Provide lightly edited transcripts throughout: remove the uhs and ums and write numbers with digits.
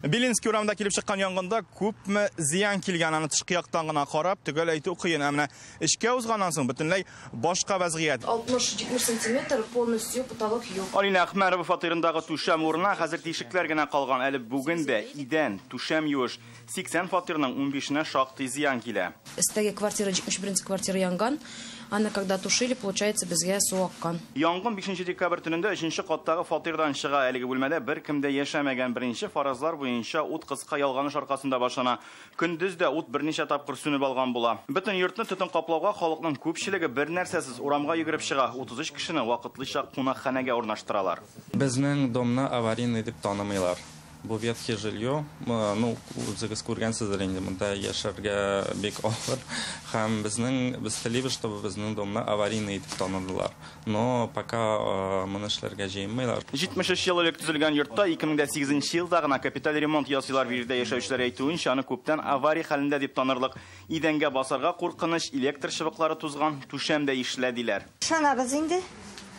Bilinski uramda kelib chiqqan yong'inda ko'pmi ziyon kelganini tishqi yoqdan gina qarab, tugal aytib qiyin. Ammo ishga o'zgandan so'ng butunlay boshqa vaziyat. 60-70 см полностью потолок yo'q. Alina Ahmarova fatirindagi tusham o'rni hozir teshiklargina qolgan. Hali bugunda idan, tusham yuvish 80 fatirning 15-na shaqti ziyon keladi. Istagi kvartira 71 kvartira yongan. Ana когда тушили, получается, bizga suv oqqan. Yong'in 5-dekabr tunida 3-qatdagi fatirdan chiqa haligi bo'lmada bir kimda yashamagan birinchi farazlar bo'yicha o't qisqa yolg'onish orqasida boshlana. Kunduzda o't bir necha topqir sunib olgan bo'la. Butun yurtni tutun qoplauga xalqning ko'pchiligi bir narsasiz uramga yugurib chiqa, 30 kishini vaqtlicha qonaqxonaga o'rnashtiradilar. Bizning domni аварийный deb tanimaylar. Bu ветхое жилье, ну, o'zingiz ko'rgansizlar endi bunda yasharga bek og'ir. Ham biz tillaymiz, чтобы bizning domni аварийный deb tanildilar. Но пока mana ishlarga jeymaylar. 73 yillik tuzilgan yurtda 2008-yildagina kapital remont yasaylar birida yashovchilar aytuvuncha, uni ko'pdan avariya holida deb tanirlik. Idanga bosarga qo'rqinish, elektr shivoqlari tuzgan tushamda ishladilar. Shonabız endi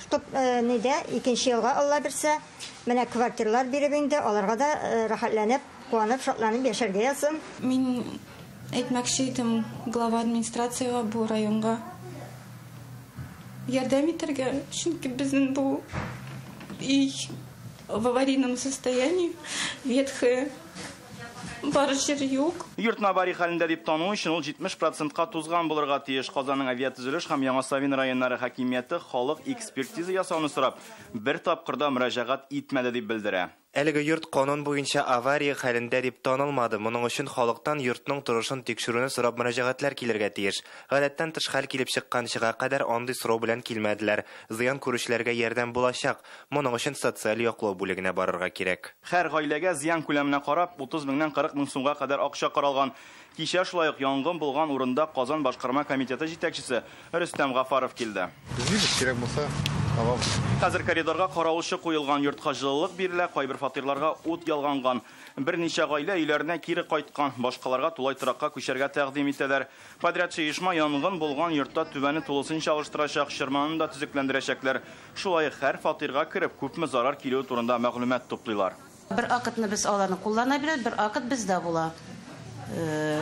Чтоб неде икенче елга Алла берсе, менә квартиралар биреп инде, аларга да рахатланып, куанып, шатланып яшәргә язсын. Мин әйтмәкче идем глава администрацияга бу районга ярдәм итәргә, чөнки безнең бу үй в аварийном состоянии, ветхое. Yurtni avariya holida deb tanuv uchun 70% tuzgan bo'lirga tiyиш. Qozonning aviatuzilish ham Yangi Savin rayonlari hokimiyati xalq ekspertiza yasavni so'rab, bir topqirda murojaat etmadi deb bildiradi. Әлеге йорт канун буенча авария хәлендә дип танылмады. Моның өчен халыктан йортның торышын тикшерүне сорап мөрәҗәгатьләр килергә тиеш. Гадәттән тыш хәл килеп чыкканчыга кадәр андый сорау белән килмәделәр. Зыян күрүчләргә ярдәм булачак. Моның өчен социаль яклау бүлегенә барырга кирәк. Һәр гаиләгә зыян күләменә карап 30 меңнән 40 мең сумга кадәр акча каралган. Кичә шулай ук янгын булган урында Казан башкарма комитеты җитәкчесе Рөстәм Гафаров килде. Хәзер коридорга каравылчы куелган йортка җылылык бирелә, кайбер фатирларга ут ялганган. Берничә гаилә өйләренә кире кайткан, башкаларга тулай торакка күчәргә тәкъдим итәләр. Подрядчы оешма янгын булган йортта түбәне тулысынча алыштырачак, чырманын да төзекләндерәчәкләр. Шулай һәр фатирга кирип күпме зарар килү турында мәгълүмат туплыйлар. Бер вакытны без аларны куллана бирәбез, бер вакыт бездә була.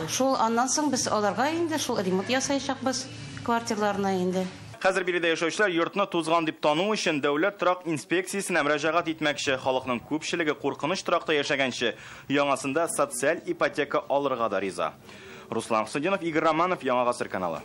Шул аннан соң без аларга инде шул ремонт ясаячакбыз квартираларына инде. Хәзер биредә яшәүчеләр йортны тузган дип тану өчен дәүләт торак инспекциясенә мөрәҗәгать итмәкче. Халыкның күпчелеге куркыныч торакта яшәгәнче, яңасында социаль ипотека алырга да риза. Руслан Хусаинов, Игорь Романов, Яңа Гасыр каналы.